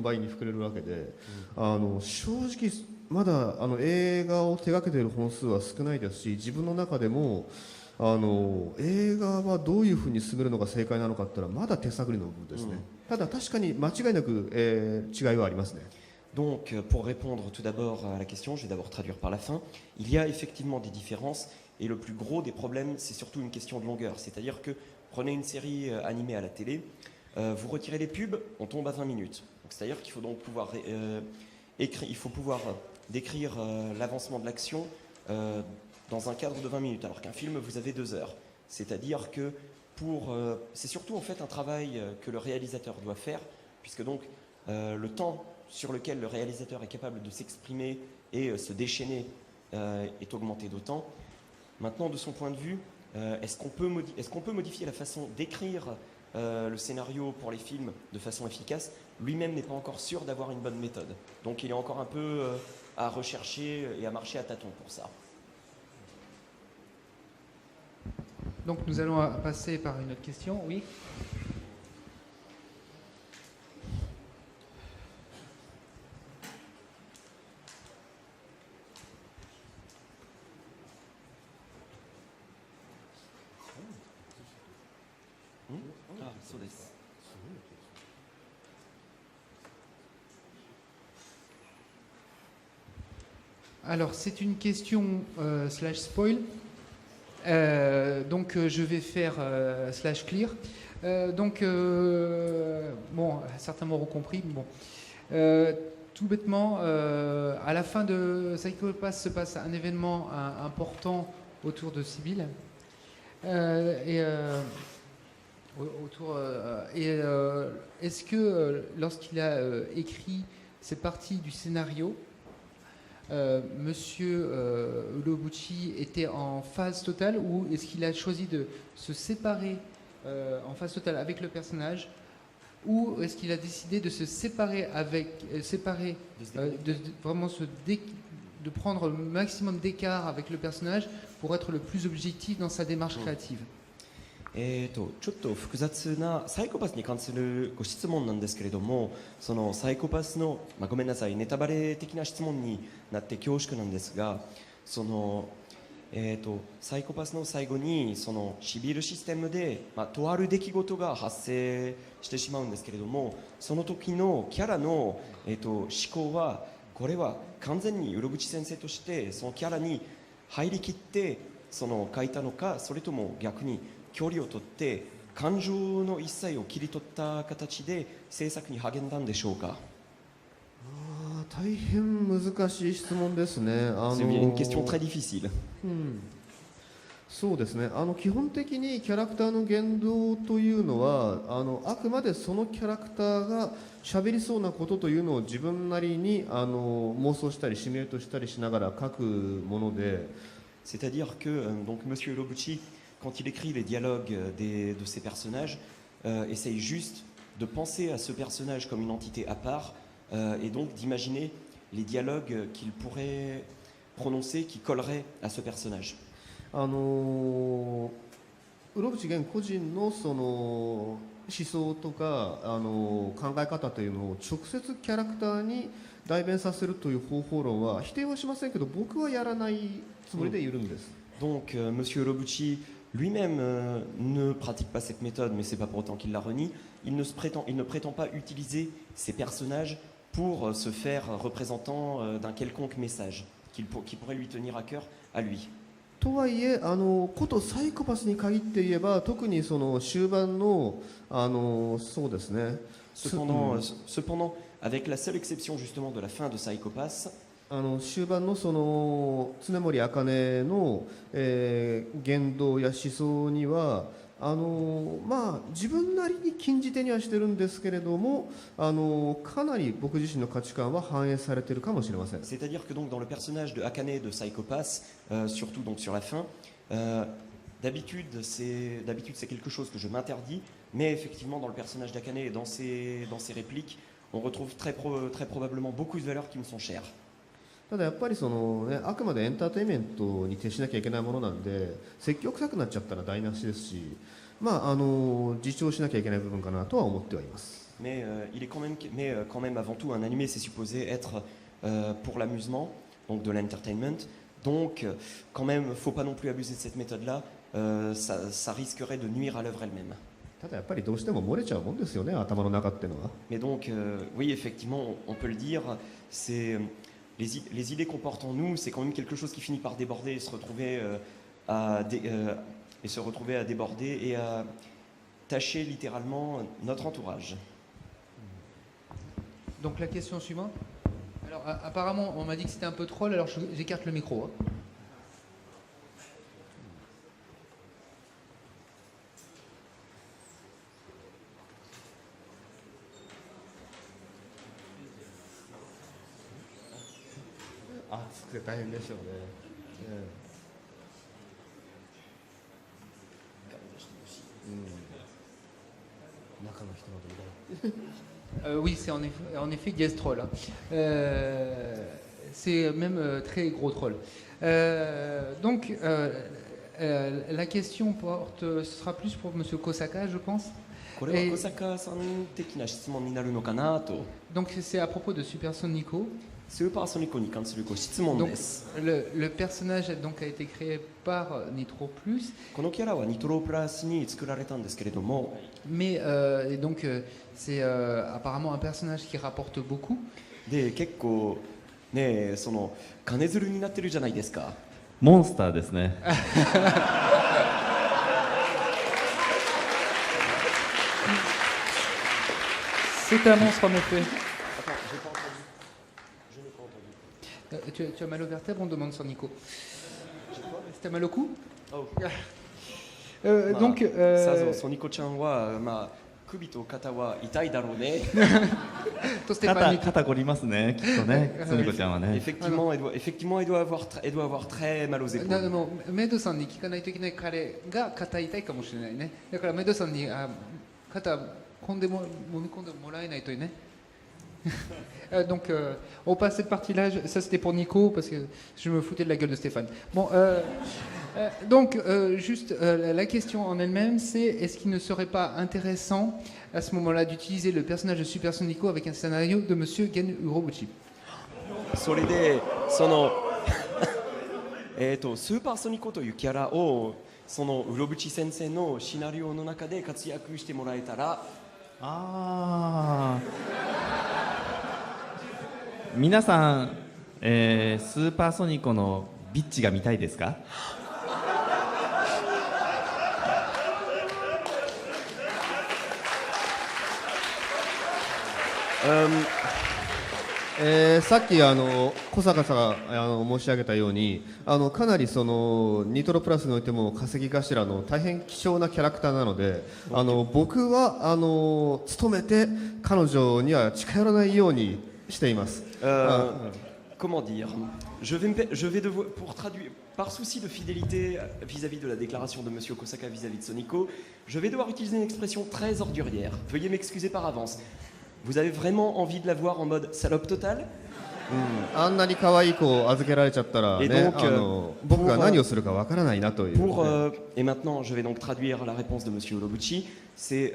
倍に膨れるわけで、正直まだ映画を手がけている本数は少ないですし、自分の中でも映画はどういうふうに進めるのが正解なのかっていうのはまだ手探りの部分ですね。ただ確かに間違いなく、違いはありますね。Donc, pour répondre tout d'abord à la question, je vais d'abord traduire par la fin. Il y a effectivement des différences, et le plus gros des problèmes, c'est surtout une question de longueur. C'est-à-dire que prenez une série animée à la télé, vous retirez les pubs, on tombe à 20 minutes. C'est-à-dire qu'il faut donc pouvoir décrire l'avancement de l'action dans un cadre de 20 minutes, alors qu'un film, vous avez 2 heures. C'est-à-dire que c'est surtout en fait un travail que le réalisateur doit faire, puisque donc le temps sur lequel le réalisateur est capable de s'exprimer et se déchaîner est augmenté d'autant. Maintenant, de son point de vue, est-ce qu'on peut modifier la façon d'écrire le scénario pour les films de façon efficace? Lui-même n'est pas encore sûr d'avoir une bonne méthode. Donc il est encore un peu à rechercher et à marcher à tâtons pour ça. Donc nous allons passer par une autre question. Oui. Alors c'est une question slash spoil. Donc je vais faire slash clear. Bon, certains m'auront compris. Bon, tout bêtement, à la fin de Psycho Pass se passe un événement important autour de Sibyl. Est-ce que lorsqu'il a écrit ces parties du scénario, Monsieur Urobuchi était en phase totale, ou est-ce qu'il a choisi de se séparer en phase totale avec le personnage, ou est-ce qu'il a décidé de se séparer de prendre le maximum d'écart avec le personnage pour être le plus objectif dans sa démarche créative? ちょっと複雑なサイコパスに関するご質問なんですけれども、そのサイコパスの、ごめんなさい、ネタバレ的な質問になって恐縮なんですが、そのサイコパスの最後にそのシビルシステムで、とある出来事が発生してしまうんですけれども、その時のキャラの、思考はこれは完全に室伏先生としてそのキャラに入りきってその書いたのか、それとも逆に距離を取って感情の一切を切り取った形で制作に励んだんでしょうか？大変難しい質問ですね。C'est une question très difficile. そうですね。基本的にキャラクターの言動というのはあくまでそのキャラクターが喋りそうなことというのを自分なりに妄想したりシミュレートしたりしながら書くもので、C'est-à-dire que donc Monsieur Urobuchi, quand il écrit les dialogues de ses personnages, essaye juste de penser à ce personnage comme une entité à part, et donc d'imaginer les dialogues qu'il pourrait prononcer qui colleraient à ce personnage. 室伏源個人のその思想とか考え方というのを直接キャラクターに代弁させるという方法論は否定はしませんけど、僕はやらないつもりでいるんです。Donc Monsieur Urobuchi lui-même ne pratique pas cette méthode, mais c'est pas pour autant qu'il la renie. Il ne prétend pas utiliser ces personnages pour se faire représentant d'un quelconque message qui pourrait lui tenir à cœur à lui. とはいえことサイコパスに限って言えば、特にその終盤のそうですね。Cependant, avec la seule exception justement de la fin de Psycho Pass, 終盤のその常森茜の、言動や思想には自分なりに禁じ手にはしてるんですけれども、かなり僕自身の価値観は反映されているかもしれません。C'est-à-dire que donc dans le personnage de Akane de Psycho Pass, surtout donc sur la fin, d'habitude c'est quelque chose que je m'interdis, mais effectivement dans le personnage d'Akane et dans ses répliques, on retrouve très probablement beaucoup de valeurs qui me sont chères. ただやっぱりその、あくまでエンターテインメントに徹しなきゃいけないものなんで、積極臭くなっちゃったら台無しですし、自重しなきゃいけない部分かなとは思ってはいます。mais quand même avant tout un animé c'est supposé être pour l'amusement, donc de l'entertainment. Donc quand même faut pas non plus abuser de cette méthode-là, ça risquerait de nuire à l'œuvre elle-même. ただやっぱりどうしても漏れちゃうもんですよね、頭の中っていうのは。 Mais donc oui effectivement on peut le dire, c'est les idées qu'on porte en nous, c'est quand même quelque chose qui finit par déborder et se retrouver à déborder et à tâcher littéralement notre entourage. Donc la question suivante. Alors apparemment on m'a dit que c'était un peu troll, alors j'écarte le micro. Hein. Ah, 暑くて大変でしょうね。中の人の動画。 Oui, c'est en effet guest troll. Hein. C'est même très gros troll. Donc la question porte, ce sera plus pour Monsieur Kosaka, je pense. これは小坂さん的な質問になるのかなと。 Donc c'est à propos de Supersonico. スーパーソニコに関するご質問 Donc です。 le personnage donc, a été créé par Nitro Plus, このキャラはニトロプラスに作られたんですけれども、 mais et donc c'est apparemment un personnage qui rapporte beaucoup. で結構ねその金づるになってるじゃないですか。モンスターですね。C'est un monstre en effet. Tu as mal au vertèbre, on demande sur Nico. T'as mal au cou Donc, さぞソニコちゃんはまあ首と肩は痛いだろうね。toi, Stéphane, 肩こりますね、きっとね、ソニコちゃんはね。Effectivement, elle doit avoir très mal aux épaules. でもメイドさんに聞かないといけない彼が肩痛いかもしれないね。だからメイドさんに肩揉み込んでもらえないといいね。Donc on passe cette partie-là, ça c'était pour Nico parce que je me foutais de la gueule de Stéphane. Bon, donc juste la question en elle-même c'est est-ce qu'il ne serait pas intéressant à ce moment-là d'utiliser le personnage de Supersonico avec un scénario de Monsieur Gen Urobuchi? それでそのスーパーソニコというキャラをそのウロブチ先生のシナリオの中で活躍してもらえたら。ああ。皆さん、スーパーソニコのビッチが見たいですか？さっき小坂さんが申し上げたようにかなりそのニトロプラスにおいても稼ぎ頭の大変希少なキャラクターなので僕は努めて彼女には近寄らないようにしています。Comment dire, je vais devoir, pour traduire, par souci de fidélité vis-à-vis de la déclaration de Monsieur Kosaka vis-à-vis de Sonico, je vais devoir utiliser une expression très ordurière. Veuillez m'excuser par avance. Vous avez vraiment envie de la voir en mode salope totale? あんなに可愛い子を預けられちゃったら、ね、僕が何をするかわからないなという。Et maintenant, je vais donc traduire la réponse de Monsieur Urobuchi. C'est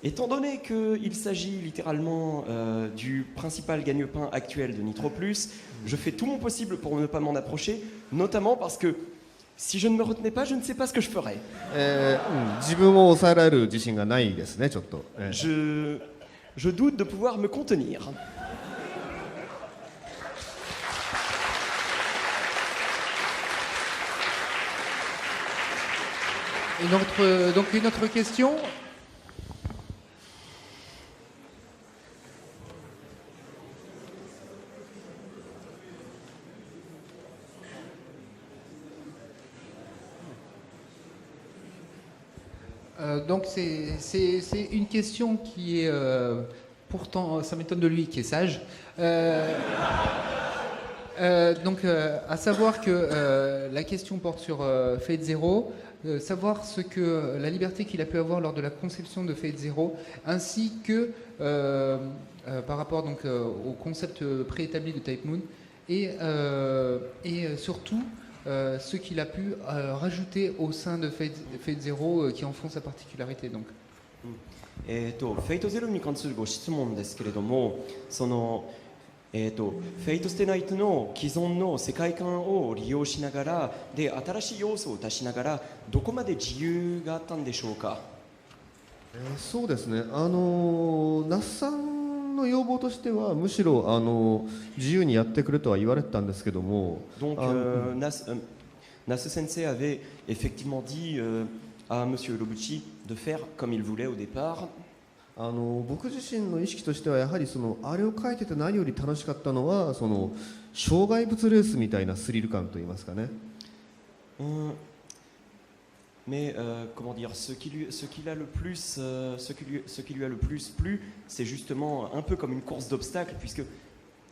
étant donné qu'il s'agit littéralement du principal gagne-pain actuel de Nitro Plus, je fais tout mon possible pour ne pas m'en approcher, notamment parce que si je ne me retenais pas, je ne sais pas ce que je ferais. 自分を抑えられる自信がないですね、ちょっと。Je doute de pouvoir me contenir. Donc une autre question. Donc c'est une question qui est pourtant, ça m'étonne de lui, qui est sage. Donc à savoir que la question porte sur Fate Zero, savoir ce que la liberté qu'il a pu avoir lors de la conception de Fate Zero, ainsi que par rapport donc au concept préétabli de Type Moon, et surtout ce qu'il a pu rajouter au sein de Fate Zero qui en font sa particularité. Donc. フェイトゼロに関するご質問ですけれども、そのフェイトステイナイトの既存の世界観を利用しながらで新しい要素を足しながらどこまで自由があったんでしょうか。そうですね、那須さんの要望としてはむしろ自由にやってくれとは言われてたんですけども、Donc Nasu Sensei avait effectivement dit à Monsieur Urobuchi de faire comme il voulait au départ. 僕自身の意識としてはやはりあれを書いてて何より楽しかったのは障害物レースみたいなスリル感といいますかね。Mais comment dire, ce qui lui a le plus, ce qui lui a le plus plu, c'est justement un peu comme une course d'obstacles, puisque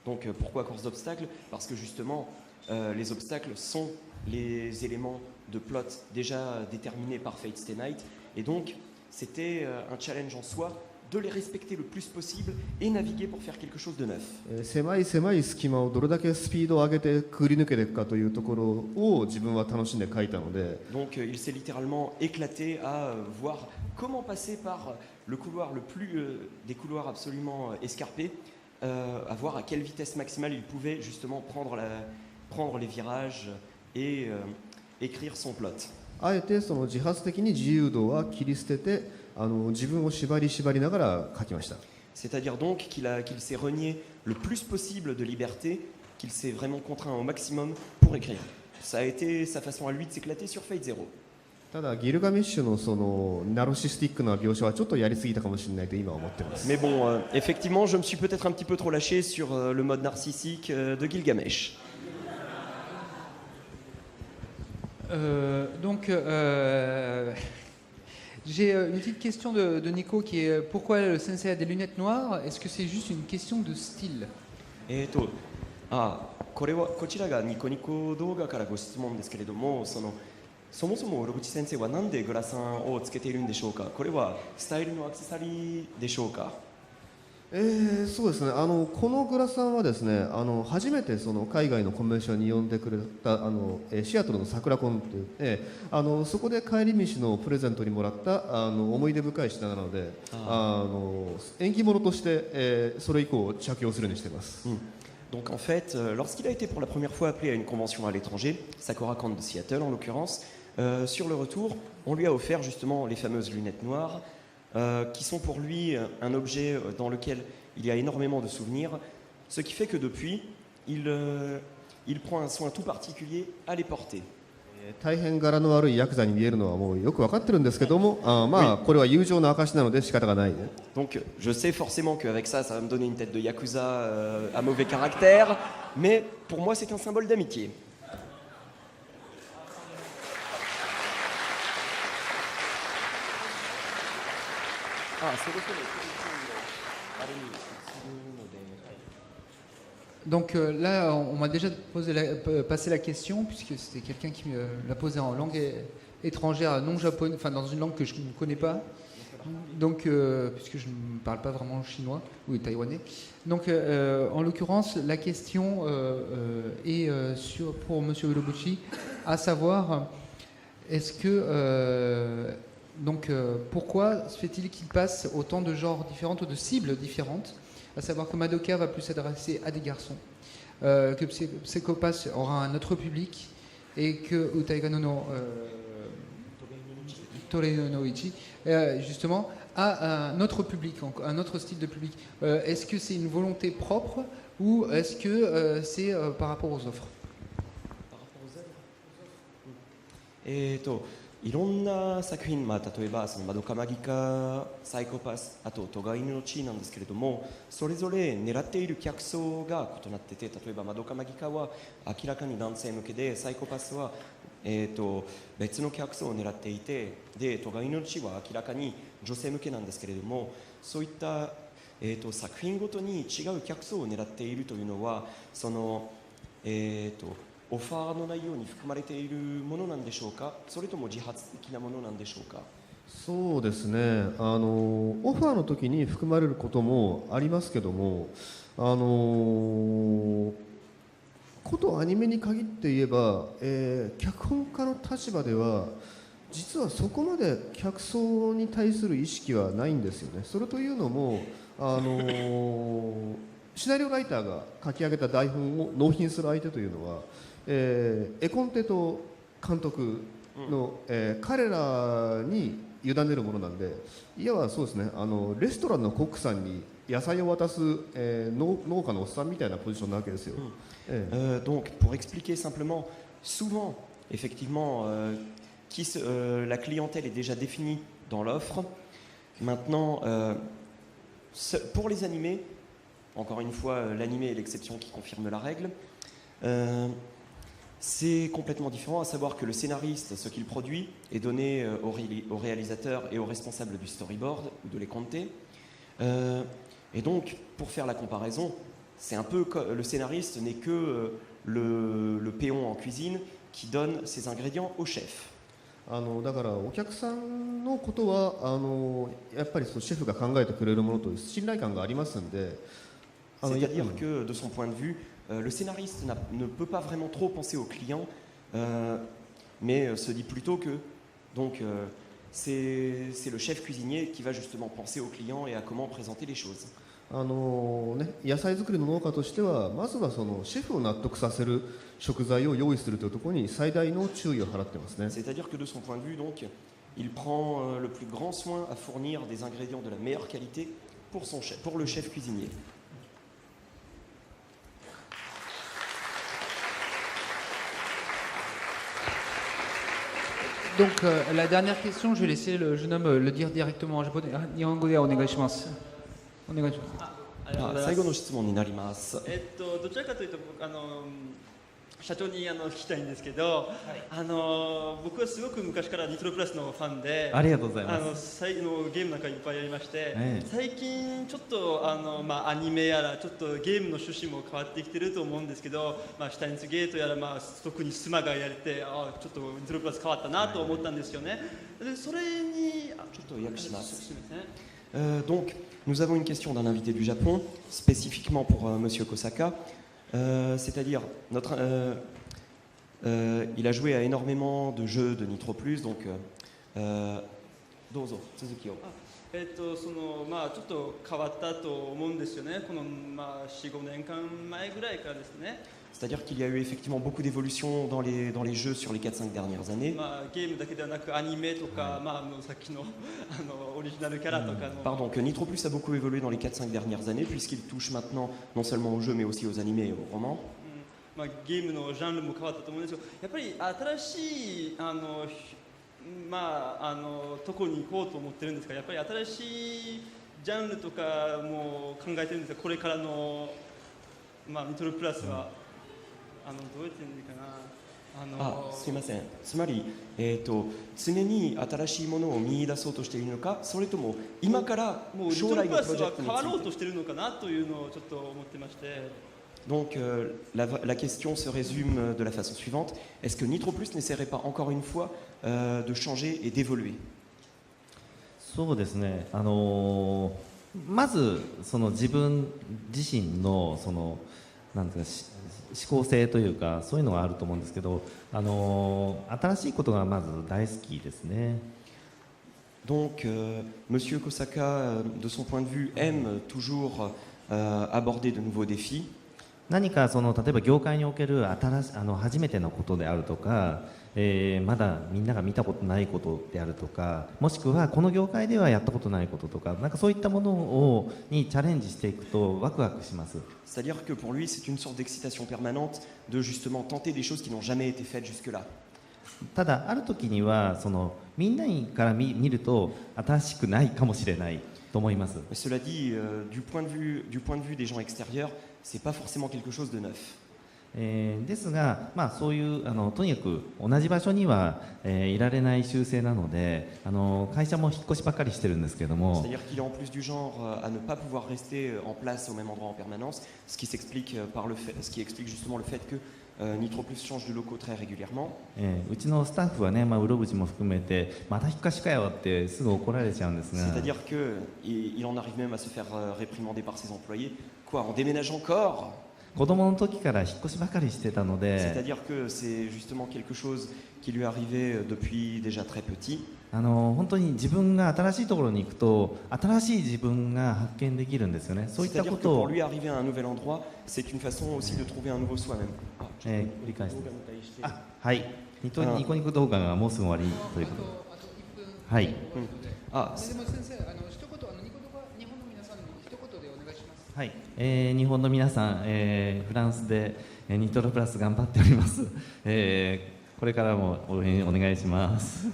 donc pourquoi course d'obstacles? Parce que justement les obstacles sont les éléments de plot déjà déterminés par Fate Stay Night, et donc c'était un challenge en soi de les respecter le plus possible et naviguer pour faire quelque chose de neuf. 狭い狭い隙間をどれだけスピードを上げてくぐり抜けていくかというところを自分は楽しんで書いたので、 Donc il s'est littéralement éclaté à voir comment passer par le couloir le plus des couloirs absolument escarpés, à voir à quelle vitesse maximale il pouvait justement prendre les virages et écrire son plot. あえて自発的に自由度は切り捨てて自分を縛りながら書きました。 C'est-à-dire donc qu'il s'est renié le plus possible de liberté, qu'il s'est vraiment contraint au maximum pour écrire. Ça a été sa façon à lui de s'éclater sur Fate Zero. ただギルガメッシュのナルシスティックな描写はちょっとやりすぎたかもしれないと今は思っています。 Mais bon, effectivement, je me suis peut-être un petit peu trop lâché sur le mode narcissique de Gilgamesh. Donc, j'ai une petite question de Nico qui est pourquoi le sensei a des lunettes noires? Est-ce que c'est juste une question de style? こちらがニコニコ動画からご質問ですけれども、そもそもオロブチ先生はなんでグラサンをつけているんでしょうか。これはスタイルのアクセサリーでしょうか。そうですね、このグラサンはですね初めて海外のコンベンションに呼んでくれたシアトルの桜コンという、そこで帰り道のプレゼントにもらった思い出深い品なので縁起物として、それ以降着用するようにしています。Donc en fait, lorsqu'il a été pour la première fois appelé à une convention à l'étranger, Sakura Con de Seattle en l'occurrence, sur le retour, on lui a offert justement les fameuses lunettes noires, qui sont pour lui un objet dans lequel il y a énormément de souvenirs, ce qui fait que depuis, il prend un soin tout particulier à les porter. 大変柄の悪いヤクザに見えるのはもうよく分かってるんですけども、これは友情の証なので仕方がないね。 Donc je sais forcément qu'avec ça, ça va me donner une tête de yakuza à mauvais caractère, mais pour moi c'est un symbole d'amitié. Donc là, on m'a déjà passé la question, puisque c'était quelqu'un qui me l'a posée en langue étrangère, non japonaise, enfin dans une langue que je ne connais pas, donc, puisque je ne parle pas vraiment chinois ou taïwanais. Donc en l'occurrence, la question est pour M. Urobuchi, à savoir, est-ce que... pourquoi se fait-il qu'il passe autant de genres différents ou de cibles différentes, à savoir que Madoka va plus s'adresser à des garçons, que Psychopass aura un autre public et que Utaiga no Torei no Ichi justement a un autre public, un autre style de public. Est-ce que c'est une volonté propre ou est-ce que c'est par rapport aux offres? いろんな作品、例えばそのマドカマギカ、サイコパス、あとトガイヌの地位なんですけれども、それぞれ狙っている客層が異なってて、例えばマドカマギカは明らかに男性向けで、サイコパスは、別の客層を狙っていて、でトガイヌの地位は明らかに女性向けなんですけれども、そういった、作品ごとに違う客層を狙っているというのは、そのオファーの内容に含まれているものなんでしょうか、それとも自発的なものなんでしょうか。そうですね、オファーの時に含まれることもありますけども、ことアニメに限って言えば、脚本家の立場では実はそこまで客層に対する意識はないんですよね。それというのも、シナリオライターが書き上げた台本を納品する相手というのは、絵コンテと監督の、彼らに委ねるものなんで、いわばそうですね、レストランのコックさんに野菜を渡す、農家のおっさんみたいなポジションなわけですよ。Donc, pour expliquer simplement, souvent, effectivement, la clientèle est déjà définie dans l'offre. Maintenant, pour les animés, encore une fois, l'animé est l'exception qui confirme la règle. C'est complètement différent, à savoir que le scénariste, ce qu'il produit, est donné au réalisateur et au responsable du storyboard ou de les compter. Et donc, pour faire la comparaison, c'est un peu le scénariste n'est que le péon en cuisine qui donne ses ingrédients au chef. だからお客さんのことはやっぱりそうシェフが考えてくれるものと信頼感がありますんで、C'est-à-dire que de son point de vue, le scénariste ne peut pas vraiment trop penser au client, mais se dit plutôt que donc, c'est le chef cuisinier qui va justement penser au client et à comment présenter les choses. 野菜作りの農家としてはまずはそのシェフを納得させる食材を用意するというところに最大の注意を払ってますね。C'est-à-dire que de son point de vue, donc, il prend le plus grand soin à fournir des ingrédients de la meilleure qualité pour le chef cuisinier. Donc la dernière question, je vais laisser le jeune homme le dire directement en japonais. Nihongo de onegaishimasu. お願いします。最後の質問になります。どちらかというと僕社長に聞きたいんですけど、僕はすごく昔からニトロプラスのファンで、ありがとうございます。ゲームなんかいっぱいやりまして、最近ちょっとアニメやらちょっとゲームの趣旨も変わってきてると思うんですけど、シュタインズゲートやら、特にスマがやれて、ちょっとニトロプラス変わったなと思ったんですよね。でそれにちょっと訳します。すみません。Donc, nous avons une question d'un invité du Japon, spécifiquement pour Monsieur Kosaka. C'est-à-dire, il a joué à énormément de jeux de Nitro Plus, donc Dozo, Suzukiを。ちょっと変わったと思うんですよね。この4、5年間前ぐらいからですね。C'est-à-dire qu'il y a eu effectivement beaucoup d'évolutions dans les jeux sur les 4-5 dernières années. ゲームだけではなくアニメとか、さっきのオリジナルキャラとかの。Pardon, que Nitro Plus a beaucoup évolué dans les 4-5 dernières années, puisqu'il touche maintenant non seulement aux jeux, mais aussi aux animés et aux romans. ゲームのジャンルも変わったと思うんですけど、やっぱり新しいとこに行こうと思ってるんですが、やっぱり新しいジャンルとかも考えてるんですが、これからのニトロプラスは、どうやって言うんかな。すみません。つまり、常に新しいものを見出そうとしているのか、それとも今から将来のプロジェクトについて。ニトロプラスは変わろうとしているのかなというのをちょっと思ってまして。Donc la question se résume de la façon suivante. Est-ce que Nitro Plus n'essaierait pas encore une fois de changer et d'évoluer? そうですね。まずその自分自身のそのなんていうか思考性というかそういうのがあると思うんですけど、新しいことがまず大好きですね。Donc Monsieur Kosaka, de son point de vue, aime toujours aborder de nouveaux défis. 何かその例えば業界における初めてのことであるとか、まだみんなが見たことないことであるとか、もしくはこの業界ではやったことないこととか、なんかそういったものにチャレンジしていくとワクワクします。C'est-à-dire que pour lui, c'est une sorte d'excitation permanente de justement tenter des choses qui n'ont jamais été faites jusque-là. ただある時にはそのみんなから見ると新しくないかもしれないと思います。Cela dit, du point de vue des gens extérieurs, c'est pas forcément quelque chose de neuf. ですが、そういうとにかく同じ場所には、いられない習性なので、会社も引っ越しばっかりしてるんですけども。C'est-à-dire qu'il est en plus du genre à ne pas pouvoir rester en place au même endroit en permanence, ce qui explique justement le fait que Nitro Plus change de locaux très régulièrement. うちのスタッフはね、うろぶちも含めてまた引っ越しかよってすぐ怒られちゃうんですが。C'est-à-dire que il en arrive même à se faire réprimander par ses employés. Quoi, on déménage encore? 子供の時から引っ越しばかりしてたので、 C'est-à-dire que c'est justement quelque chose qui lui arrivait depuis déjà très petit. 本当に自分が新しいところに行くと新しい自分が発見できるんですよね。そういったこ C'est-à-dire que と pour を、lui arriver à un nouvel endroit, c'est une façon aussi de trouver un nouveau soi-même. 繰り返して、はい、ニコニコ動画がもうすぐ終わりということで、あと1分。はい、 Ah, でも先生、一言ニコ動画日本の皆さんに一言でお願いします。はい、日本の皆さん、フランスでニトロプラス頑張っております、これからも応援お願いします。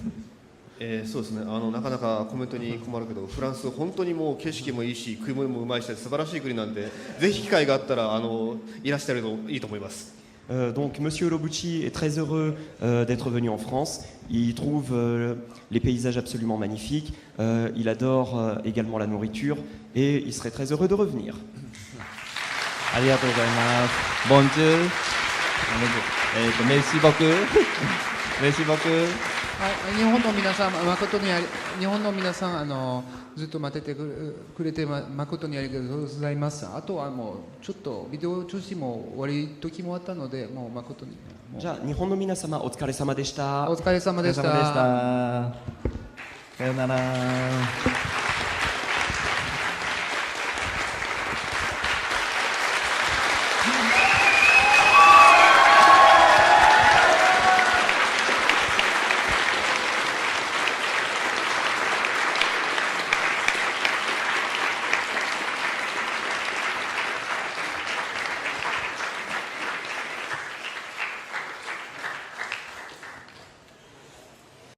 そうですね、なかなかコメントに困るけど、フランス、本当にもう景色もいいし、食い物もうまいし、素晴らしい国なんで、ぜひ機会があったらいらっしゃるといいと思います。donc Monsieur Lobucci est très heureux d'être venu en France. Il trouve les paysages absolument magnifiques. Il adore également la nourriture et il serait très heureux de revenir. ありがとうございます。ボンジュール、メシボク、メシボク。はい、日本の皆さん、誠に日本の皆さん、ずっと待っててくれて誠にありがとうございます。あとはもうちょっとビデオ調子も終わり時もあったので、もう誠に。じゃあ日本の皆様お疲れ様でした。お疲れ様でした。お疲れ様でした。さようなら。